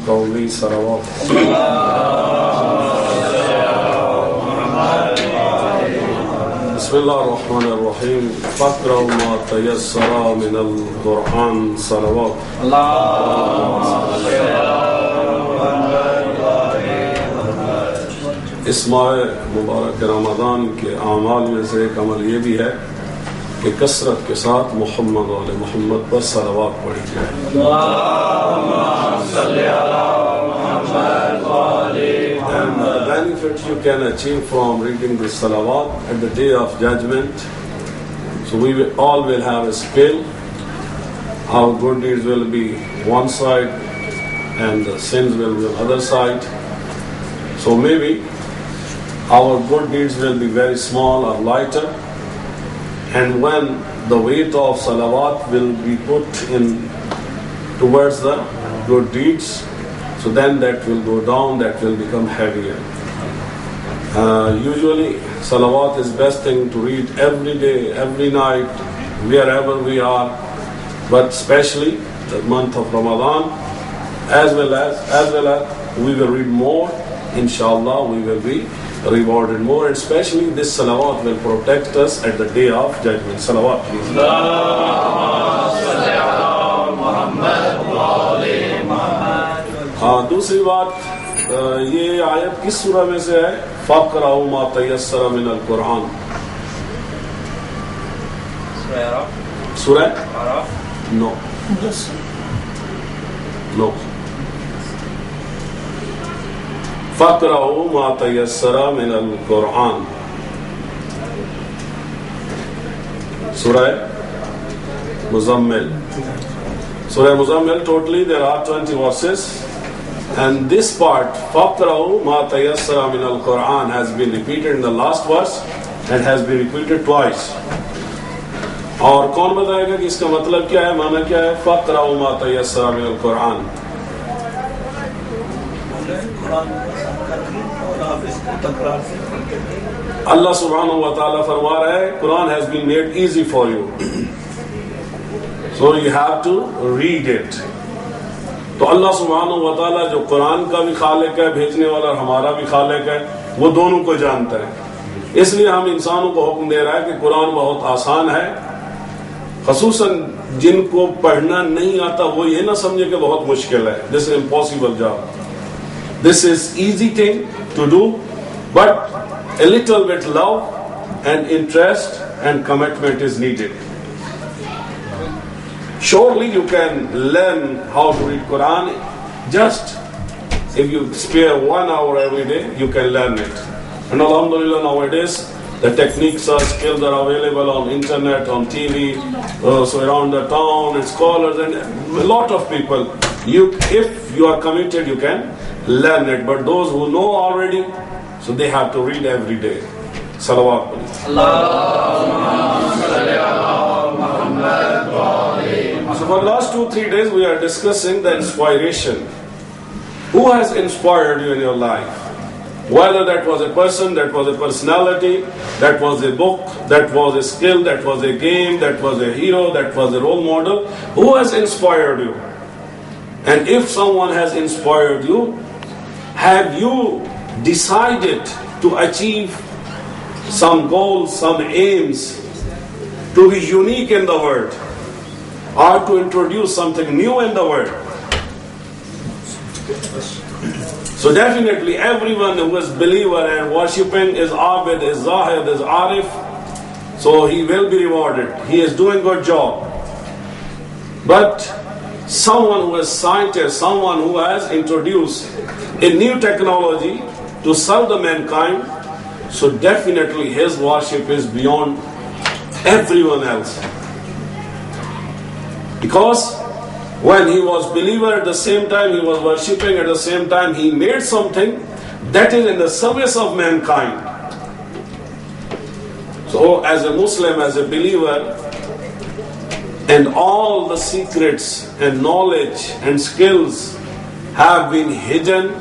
القومي صلوات بسم الله الرحمن الرحيم فاقرأوا ما تيسر من القرآن صلوات इस माह मुबारक रमज़ान के आमाल में से एक अमल ये भी है कि कसरत के साथ मोहम्मद वाले मोहम्मद पर सलावत पढ़ी जाए and the benefit you can achieve from reading this salawat at the day of judgment. So we all will have a scale. Our good deeds will be one side and the sins will be on the other side. So maybe our good deeds will be very small or lighter, and when the weight of salawat will be put in towards the good deeds, so then that will go down, that will become heavier. Usually salawat is best thing to read every day, every night, wherever we are, but especially the month of Ramadan, as well as we will read more, inshallah we will be rewarded more, and especially this salawat will protect us at the day of judgment. Salawat, please. दूसरी बात, ये आयत किस सूरह में से है? फ़क़राउ मा तयस्सर मिनल कुरान। सूरह नो फ़क़राउ मा तयस्सर मिनल कुरान। सूरह Muzammil. Surah Muzammil, totally there are 20 verses, and this part فَقْرَأُوا مَا تَيَسَّرَ مِنَ الْقُرْآنِ has been repeated in the last verse and has been repeated twice. और कौन बताएगा कि इसका मतलब क्या है, माना क्या है? فَقْرَأُوا مَا تَيَسَّرَ مِنَ الْقُرْآنِ। Allah subhanahu wa ta'ala फरमा रहा है, Quran has been made easy for you. So you have to read it. तो अल्लाह सुब्हानहू व तआला जो कुरान का भी खालिक है, भेजने वाला और हमारा भी खालिक है, वो दोनों को जानता है। इसलिए हम इंसानों को हुक्म दे रहा है कि कुरान बहुत आसान है। ख़ुसूसन जिनको पढ़ना नहीं आता वो ये ना समझे कि बहुत मुश्किल है। This is impossible job. This is easy thing to do, but a little bit love and interest and commitment is needed. Surely you can learn how to read Quran. Just if you spare 1 hour every day, you can learn it. And alhamdulillah, nowadays the techniques or skills are available on internet, on TV, so around the town, and scholars and a lot of people. If you are committed, you can learn it. But those who know already, so they have to read every day. Salawat. So for the last 2-3 days we are discussing the inspiration. Who has inspired you in your life? Whether that was a person, that was a personality, that was a book, that was a skill, that was a game, that was a hero, that was a role model. Who has inspired you? And if someone has inspired you, have you decided to achieve some goals, some aims, to be unique in the world, or to introduce something new in the world? So definitely everyone who is believer and worshipping is Abid, is Zahid, is Arif, so he will be rewarded. He is doing good job. But someone who is scientist, someone who has introduced a new technology to serve the mankind, so definitely his worship is beyond everyone else. Because when he was believer, at the same time he was worshipping, at the same time he made something that is in the service of mankind. So as a Muslim, as a believer, and all the secrets and knowledge and skills have been hidden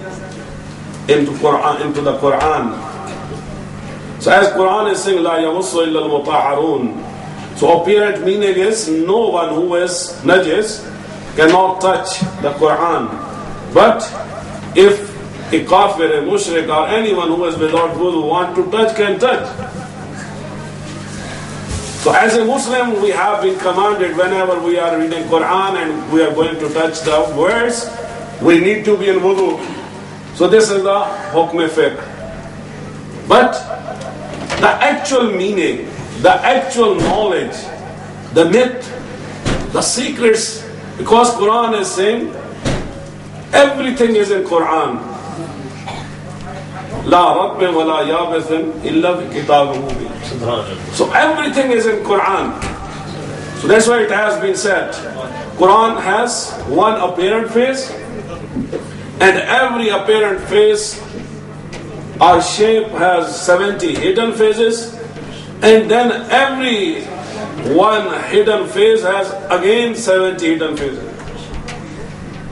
into the Quran. So as Quran is saying, La yamussu illa al-mutahharun. So apparent meaning is no one who is najis cannot touch the Quran. But if a kafir, a mushrik, or anyone who is without wudu want to touch, can touch. So as a Muslim, we have been commanded whenever we are reading Quran and we are going to touch the words, we need to be in wudu. So this is the hukm fiqh. But the actual meaning, the actual knowledge, the myth, the secrets, because Quran is saying everything is in Quran. La rabbin wa la yabathin illa bi kitabin mubin. So everything is in Quran. So that's why it has been said, Quran has one apparent face, and every apparent face or shape has 70 hidden phases, and then every one hidden phase has again 70 hidden phases.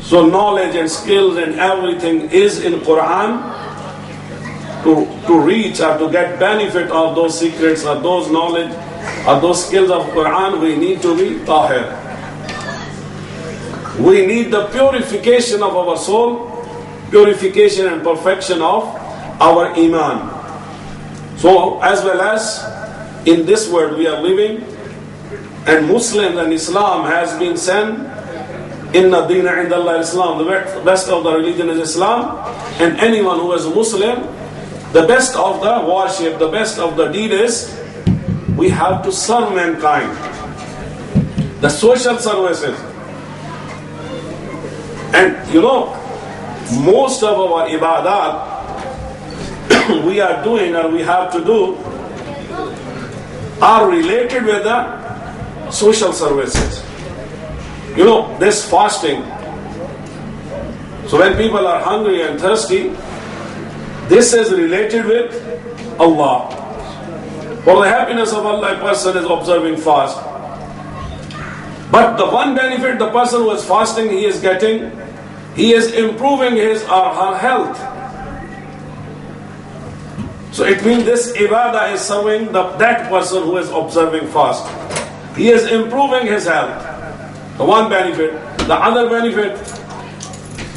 So knowledge and skills and everything is in Quran. To reach or to get benefit of those secrets or those knowledge or those skills of Quran, we need to be tahir. We need the purification of our soul, purification and perfection of our iman. So as well as in this world we are living, and Muslims and Islam has been sent, Inna Deena Inda Allah Islam, the best of the religion is Islam, and anyone who is Muslim, the best of the worship, the best of the deed is we have to serve mankind. The social services. And most of our ibadat we are doing or we have to do are related with the social services. This fasting. So when people are hungry and thirsty, this is related with Allah. For the happiness of Allah, a person is observing fast. But the one benefit the person who is fasting, he is improving his or her health. So it means this ibadah is serving that person who is observing fast. He is improving his health. The one benefit. The other benefit,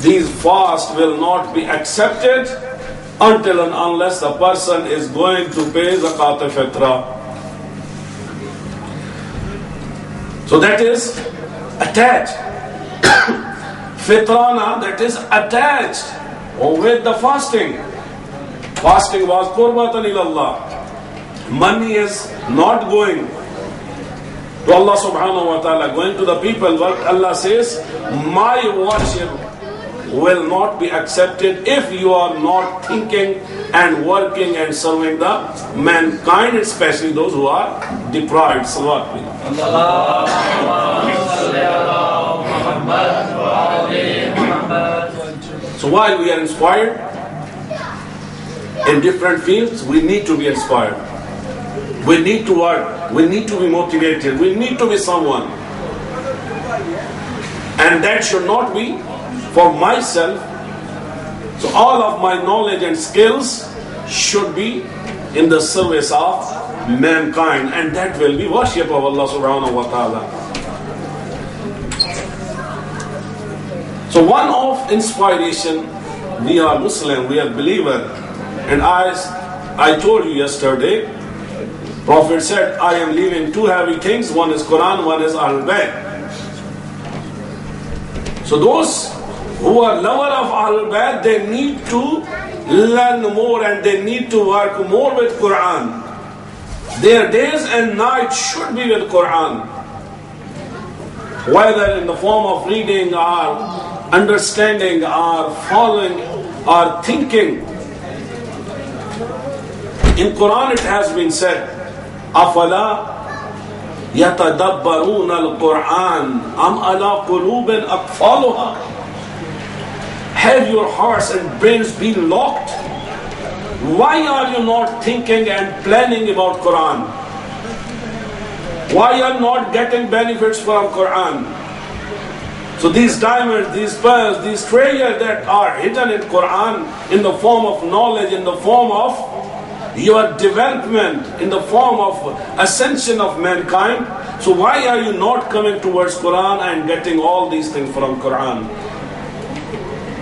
these fast will not be accepted until and unless the person is going to pay zakat al-fitra. So that is attached. Fitrana, that is attached with the fasting. Fasting was qurbatan ilallah. Money is not going to Allah subhanahu wa ta'ala, going to the people. But Allah says, my worship will not be accepted if you are not thinking and working and serving the mankind, especially those who are deprived. So while we are inspired in different fields, we need to be inspired. We need to work. We need to be motivated. We need to be someone. And that should not be for myself. So all of my knowledge and skills should be in the service of mankind, and that will be worship of Allah subhanahu wa ta'ala. So one of inspiration, we are Muslim, we are believer, and I told you yesterday, Prophet said, I am leaving two heavy things, one is Quran, one is Ahlul-Bayt. So those who are lover of Ahlul-Bayt, they need to learn more and they need to work more with Quran. Their days and nights should be with Quran. Whether in the form of reading or understanding or following or thinking. In Quran it has been said, أَفَلَا يَتَدَبَّرُونَ الْقُرْآنَ أَمْ عَلَى قُلُوبٍ أَقْفَالُهَا. Have your hearts and brains been locked? Why are you not thinking and planning about Quran? Why are you not getting benefits from Quran? So these diamonds, these pearls, these treasures that are hidden in Quran in the form of knowledge, in the form of your development, in the form of ascension of mankind. So why are you not coming towards Quran and getting all these things from Quran?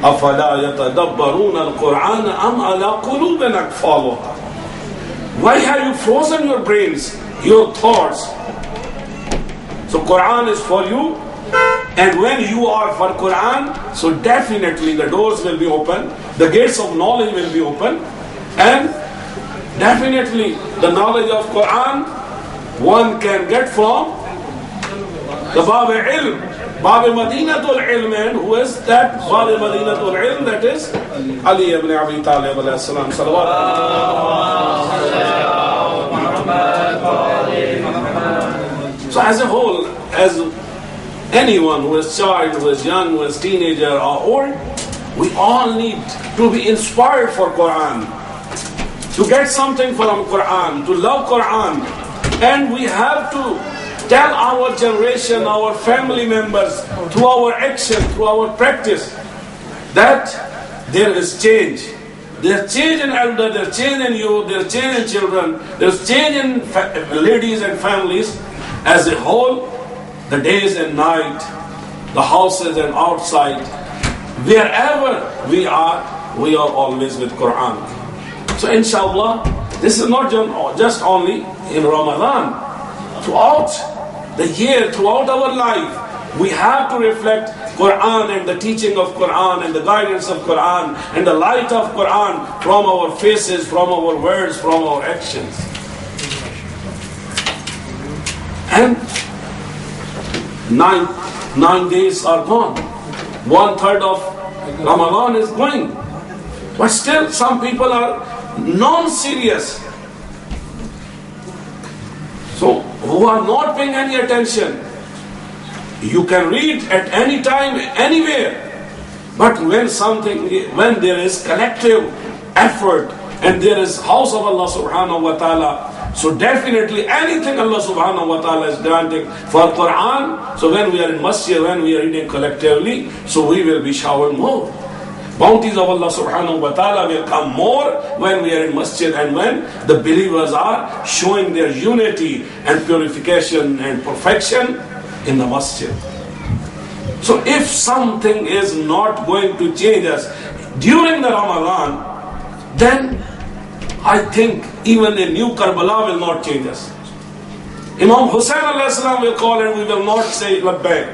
أَفَلَا يَتَدَبَّرُونَ الْقُرْآنَ أَمْ عَلَى قُلُوبٍ أَقْفَالُهَا. Why have you frozen your brains, your thoughts? So Quran is for you, and when you are for Quran, so definitely the doors will be open, the gates of knowledge will be open, and definitely the knowledge of Quran one can get from the Bab Ilm, Bab Madinatul Ilm. And who is that Bab Madinatul Ilm? That is Ali ibn Abi Talib alayhi salam. So as a whole, as anyone who is child, who is young, who is teenager or old, we all need to be inspired for Quran, to get something from Quran, to love Quran. And we have to tell our generation, our family members, through our action, through our practice, that there is change. There's change in elder, there's change in youth, there's change in children, there's change in ladies and families. As a whole, the days and night, the houses and outside, wherever we are always with Quran. So inshallah, this is not just only in Ramadan. Throughout the year, throughout our life, we have to reflect Quran and the teaching of Quran and the guidance of Quran and the light of Quran from our faces, from our words, from our actions. And 9 days are gone. 1/3 of Ramadan is going. But still some people are non-serious. So who are not paying any attention. You can read at any time, anywhere. But when there is collective effort and there is house of Allah subhanahu wa ta'ala, so definitely anything Allah subhanahu wa ta'ala is granting for Quran. So when we are in masjid, when we are reading collectively, so we will be showered more. Bounties of Allah subhanahu wa ta'ala will come more when we are in masjid and when the believers are showing their unity and purification and perfection in the masjid. So if something is not going to change us during the Ramadan, then I think even a new Karbala will not change us. Imam Hussain alayhi salam will call and we will not say labbaik.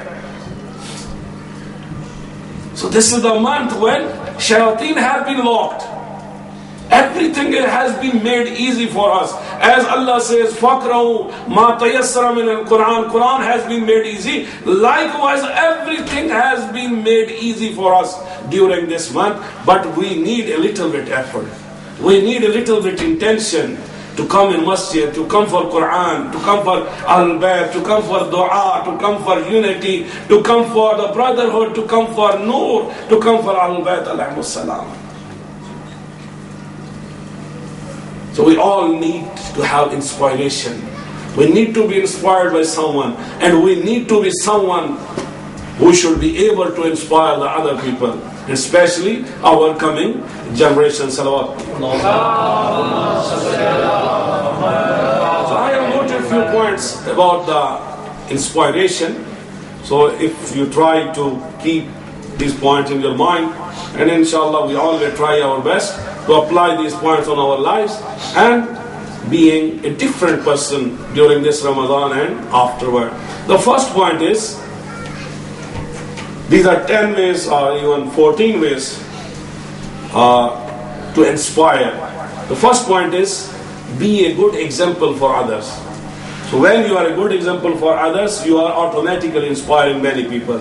So this is the month when shayateen have been locked. Everything has been made easy for us. As Allah says, فَقْرَوْا مَا تَيَسَّرَ مِنَ الْقُرْآنِ. Quran has been made easy. Likewise, everything has been made easy for us during this month. But we need a little bit effort. We need a little bit intention to come in masjid, to come for Quran, to come for al-bayt, to come for dua, to come for unity, to come for the brotherhood, to come for nur, to come for al-bayt alayhimus salam. So we all need to have inspiration. We need to be inspired by someone, and we need to be someone who should be able to inspire the other people, especially our coming generation. Salawat. So I have noted a few points about the inspiration. So if you try to keep these points in your mind, and inshallah we all will try our best to apply these points on our lives and being a different person during this Ramadan and afterward. The first point is, these are 10 ways or even 14 ways to inspire. The first point is, be a good example for others. So when you are a good example for others, you are automatically inspiring many people.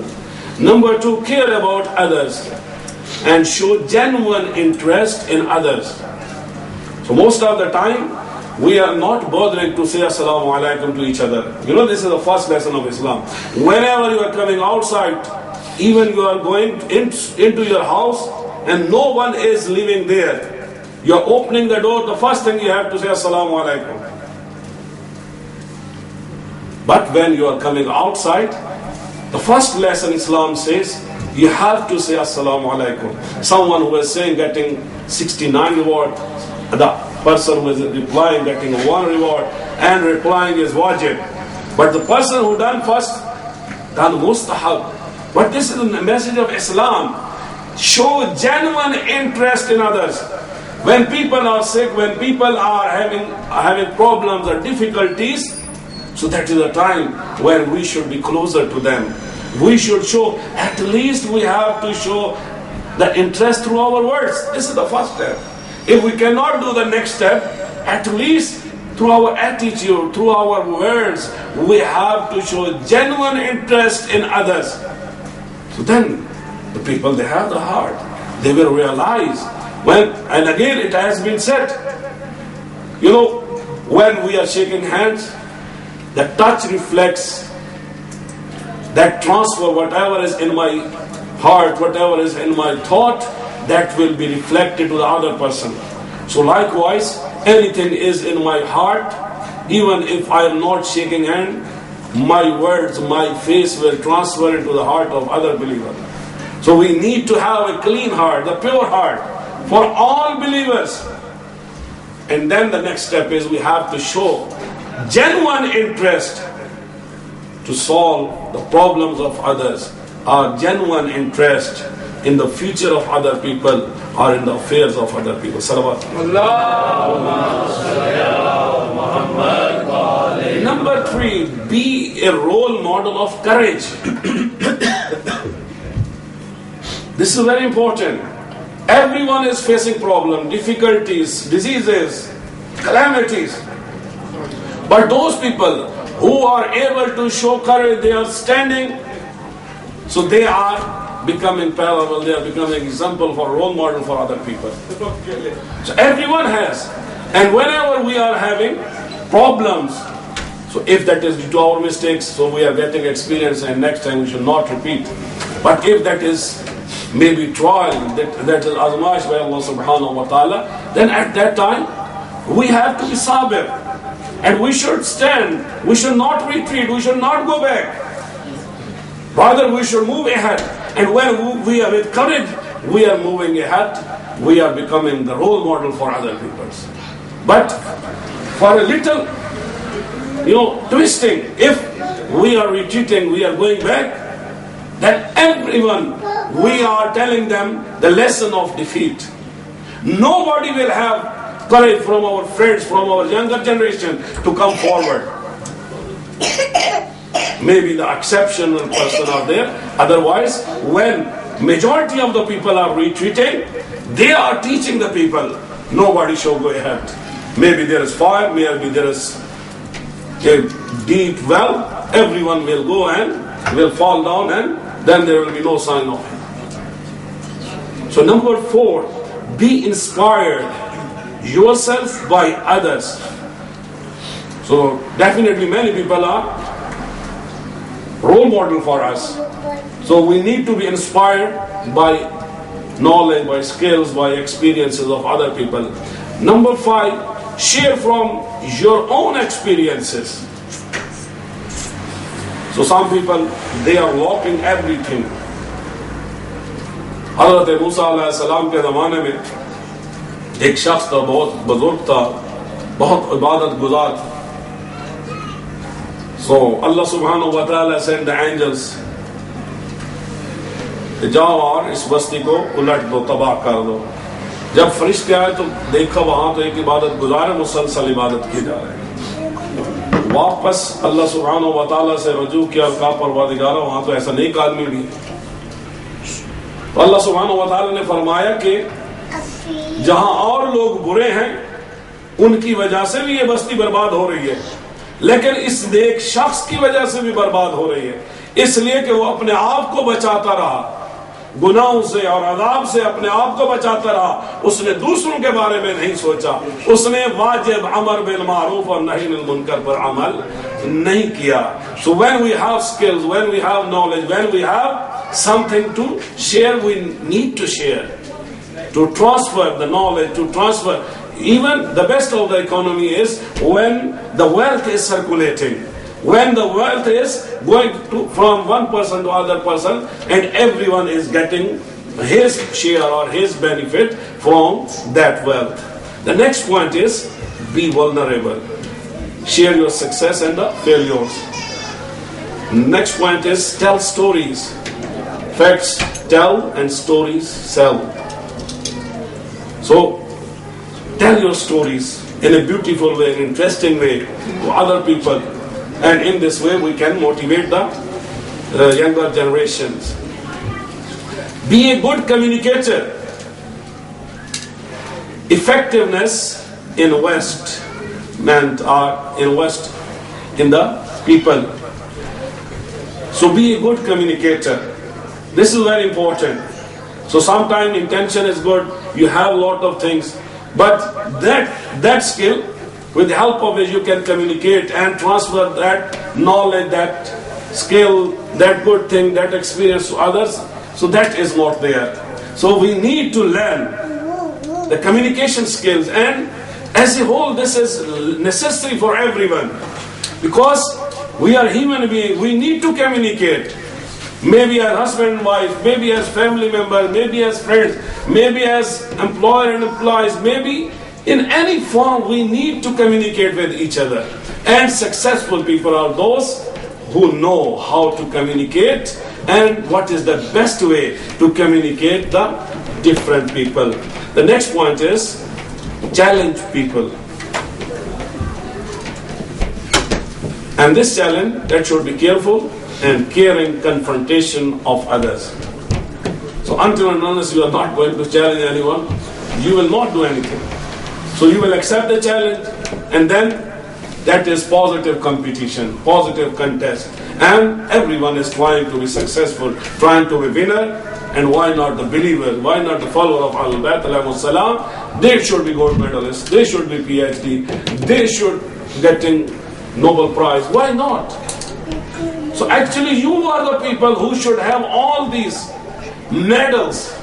Number 2, care about others and show genuine interest in others. So most of the time, we are not bothering to say Assalamu alaikum to each other. You know, this is the first lesson of Islam. Whenever you are coming outside, even you are going into your house and no one is living there, you are opening the door, the first thing you have to say Assalamu alaikum. But when you are coming outside, the first lesson Islam says, you have to say Assalamu alaikum. Someone who is saying getting 69 reward, the person who is replying getting 1 reward, and replying is wajib. But the person who done first, done mustahab. But this is the message of Islam. show genuine interest in others. When people are sick, when people are having problems or difficulties, so that is a time when we should be closer to them. We should show, at least we have to show the interest through our words. This is the first step. If we cannot do the next step, at least through our attitude, through our words, we have to show genuine interest in others. So then, the people, they have the heart. They will realize when, and again it has been said, when we are shaking hands, the touch reflects, that transfer, whatever is in my heart, whatever is in my thought, that will be reflected to the other person. So likewise, anything is in my heart, even if I am not shaking hand, my words, my face will transfer into the heart of other believers. So we need to have a clean heart, the pure heart, for all believers. And then the next step is we have to show genuine interest to solve the problems of others, our genuine interest in the future of other people or in the affairs of other people. Salawat. Number 3, be a role model of courage. This is very important. Everyone is facing problems, difficulties, diseases, calamities. But those people who are able to show courage, they are standing, so they are becoming parallel, they are becoming example for role model for other people. So everyone has. And whenever we are having problems, so if that is due to our mistakes, so we are getting experience and next time we should not repeat. But if that is maybe trial, that is azmash by Allah subhanahu wa ta'ala, then at that time we have to be sabir. And we should stand, we should not retreat, we should not go back. Rather we should move ahead. And when we are with courage, we are moving ahead, we are becoming the role model for other people. But for a little, twisting, if we are retreating, we are going back, then everyone, we are telling them the lesson of defeat. Nobody will have courage from our friends, from our younger generation to come forward. Maybe the exceptional person are there. Otherwise, when majority of the people are retreating, they are teaching the people, nobody shall go ahead. Maybe there is fire, maybe there is a deep well, everyone will go and will fall down and then there will be no sign of it. So number 4, be inspired yourself by others. So definitely many people are role model for us. So we need to be inspired by knowledge, by skills, by experiences of other people. Number 5, share from your own experiences. So some people, they are lacking everything. Hazrat Musa alayhi salam के ज़माने में एक शख्स था, बहुत बुजुर्ग था, बहुत इबादत गुजार था. So Allah subhanahu wa ta'ala sent the angels, जाओ और इस बस्ती को उलट दो, तबाह कर दो. जब फरिश्ते आए तो देखा वहां तो एक इबादत गुजार है, मुसलसल इबादत की जा रही है. वापस अल्लाह सुब्हानहू व तआला से रजू किया और कहा परवरदिगारा वहां तो ऐसा नेक आदमी भी है. तो अल्लाह सुब्हानहू व तआला ने फरमाया कि जहां और लोग बुरे हैं उनकी वजह से भी ये बस्ती बर्बाद हो रही है, लेकिन इस नेक शख्स की वजह से भी बर्बाद हो रही है, इसलिए कि वो अपने आप को बचाता रहा, गुनाहों से और अज़ाब से अपने आप को बचाता रहा. उसने दूसरों के बारे में नहीं सोचा, उसने वाजिब अमर बिल मारूफ और नही अनिल मुनकर पर अमल नहीं किया. So when we have skills, when we have knowledge, when we have something to share, we need to share, to transfer the knowledge, to transfer. Even the best of the economy is when the wealth is circulating, when the wealth is going from one person to other person and everyone is getting his share or his benefit from that wealth. The next point is be vulnerable. Share your success and the failures. Next point is tell stories. Facts tell and stories sell. So, tell your stories in a beautiful way, interesting way to other people. And in this way we can motivate the younger generations. Be a good communicator. Effectiveness in West meant in the people. So be a good communicator. This is very important. So sometimes intention is good, you have a lot of things, but that skill, with the help of which you can communicate and transfer that knowledge, that skill, that good thing, that experience to others, so that is not there. So we need to learn the communication skills, and as a whole this is necessary for everyone, because we are human beings, we need to communicate. Maybe as husband and wife, maybe as family members, maybe as friends, maybe as employer and employees, maybe in any form we need to communicate with each other. And successful people are those who know how to communicate and what is the best way to communicate the different people. The next point is challenge people. And this challenge, that should be careful and caring confrontation of others. So until and unless you are not going to challenge anyone, you will not do anything. So you will accept the challenge, and then that is positive competition, positive contest. And everyone is trying to be successful, trying to be winner. And why not the believers? Why not the follower of Ahlul Bayt alayhimus salam? They should be gold medalists, they should be PhD, they should getting Nobel Prize. Why not? So actually you are the people who should have all these medals.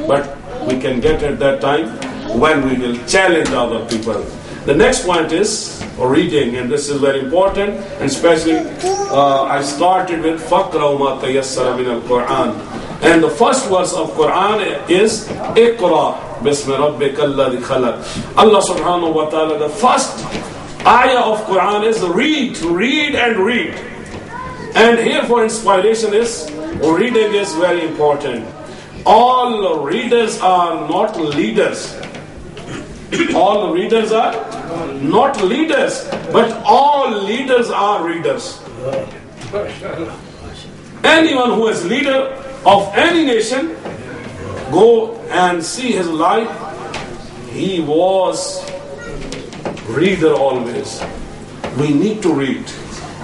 But we can get at that time when we will challenge other people. The next point is reading, and this is very important, and especially I started with فَقْرَوْا مَا تَيَسَّرَ مِنَ الْقُرْآنِ. And the first verse of Quran is اقرأ بسم ربك الذي خلق. Allah subhanahu wa ta'ala, the first ayah of Quran is read and read. And here for inspiration is, reading is very important. All readers are not leaders. All readers are not leaders, but all leaders are readers. Anyone who is leader of any nation, go and see his life. He was reader always. We need to read,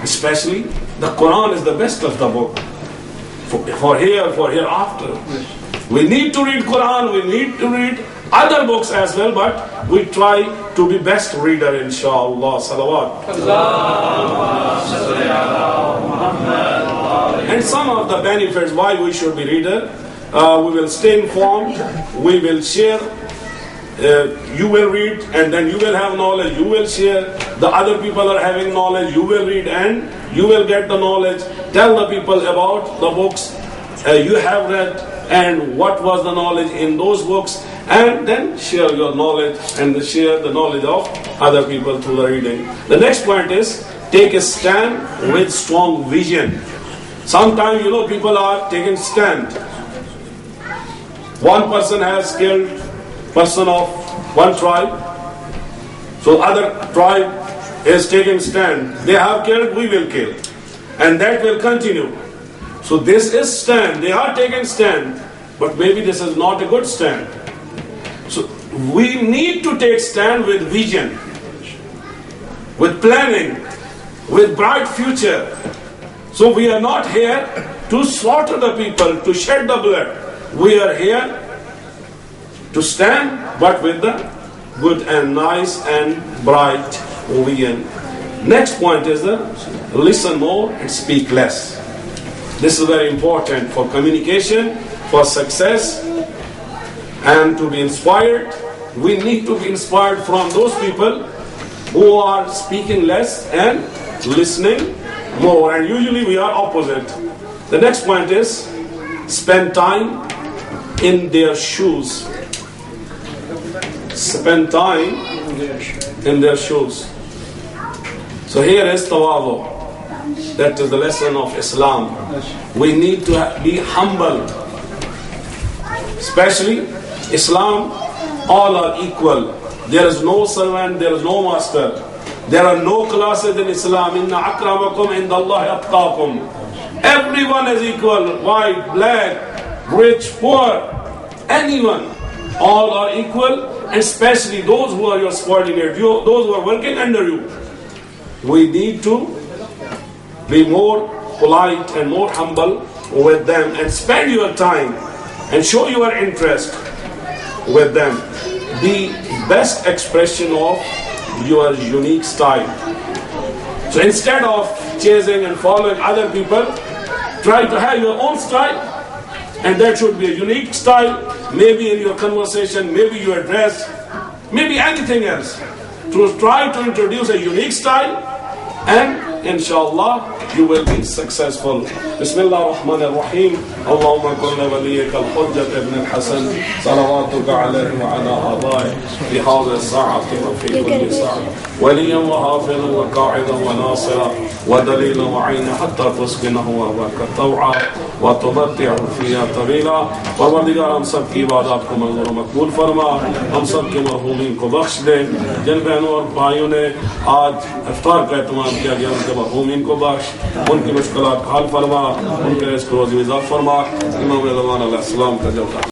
especially the Quran is the best of the book. For hereafter, we need to read Quran. We need to read other books as well, but we try to be best reader, inshallah. Salawat. And some of the benefits why we should be reader, we will stay informed, we will share, you will read and then you will have knowledge, you will share, the other people are having knowledge, you will read and you will get the knowledge, tell the people about the books you have read and what was the knowledge in those books, and then share your knowledge and share the knowledge of other people through the reading. The next point is take a stand with strong vision. Sometimes, people are taking stand. One person has killed person of one tribe, so other tribe is taking stand. They have killed, we will kill. And that will continue. So this is stand. They are taking stand, but maybe this is not a good stand. So we need to take stand with vision, with planning, with bright future. So we are not here to slaughter the people, to shed the blood. We are here to stand, but with the good and nice and bright vision. Next point is listen more and speak less. This is very important for communication, for success, and to be inspired. We need to be inspired from those people who are speaking less and listening more, and usually we are opposite. The next point is spend time in their shoes. Spend time in their shoes. So here is tawadu. That is the lesson of Islam. We need to be humble. Especially Islam, all are equal. There is no servant, there is no master. There are no classes in Islam. Inna akramakum indallahi atqakum. Everyone is equal. White, black, rich, poor, anyone. All are equal, and especially those who are your subordinate, those who are working under you. We need to be more polite and more humble with them, and spend your time and show your interest with them. The best expression of your unique style. So instead of chasing and following other people, try to have your own style, and that should be a unique style. Maybe in your conversation, maybe your dress, maybe anything else. To try to introduce a unique style, and inshallah you will be successful. Bismillah ar-Rahman ar-Rahim. Allahumma kulli waliyika al-Hujjat ibn al-Hasan salawatuka alayhi wa ala adai fi hadha as-sa'ati wa fi kulli sa'a waliyan wa hafizan wa qa'idan wa nasira wa dalilan wa 'ayna hatta tusqinahu wa baka taw'a wa tumatti'u fiha tawila. Parwardigar hum sab ki ibadat ko manzoor maqbool farma, hum sab ke marhumin ko bakhsh de. Jin behnon aur bhaiyon ne aaj iftar ka ihtimam kiya gaya, unke marhumin ko bakhsh, उनकी मुश्किलात हल फरमा, उनके risk रोज़ी में इज़ाफ़ा फरमा। इमाम ज़मान अलैहिस्सलाम का जब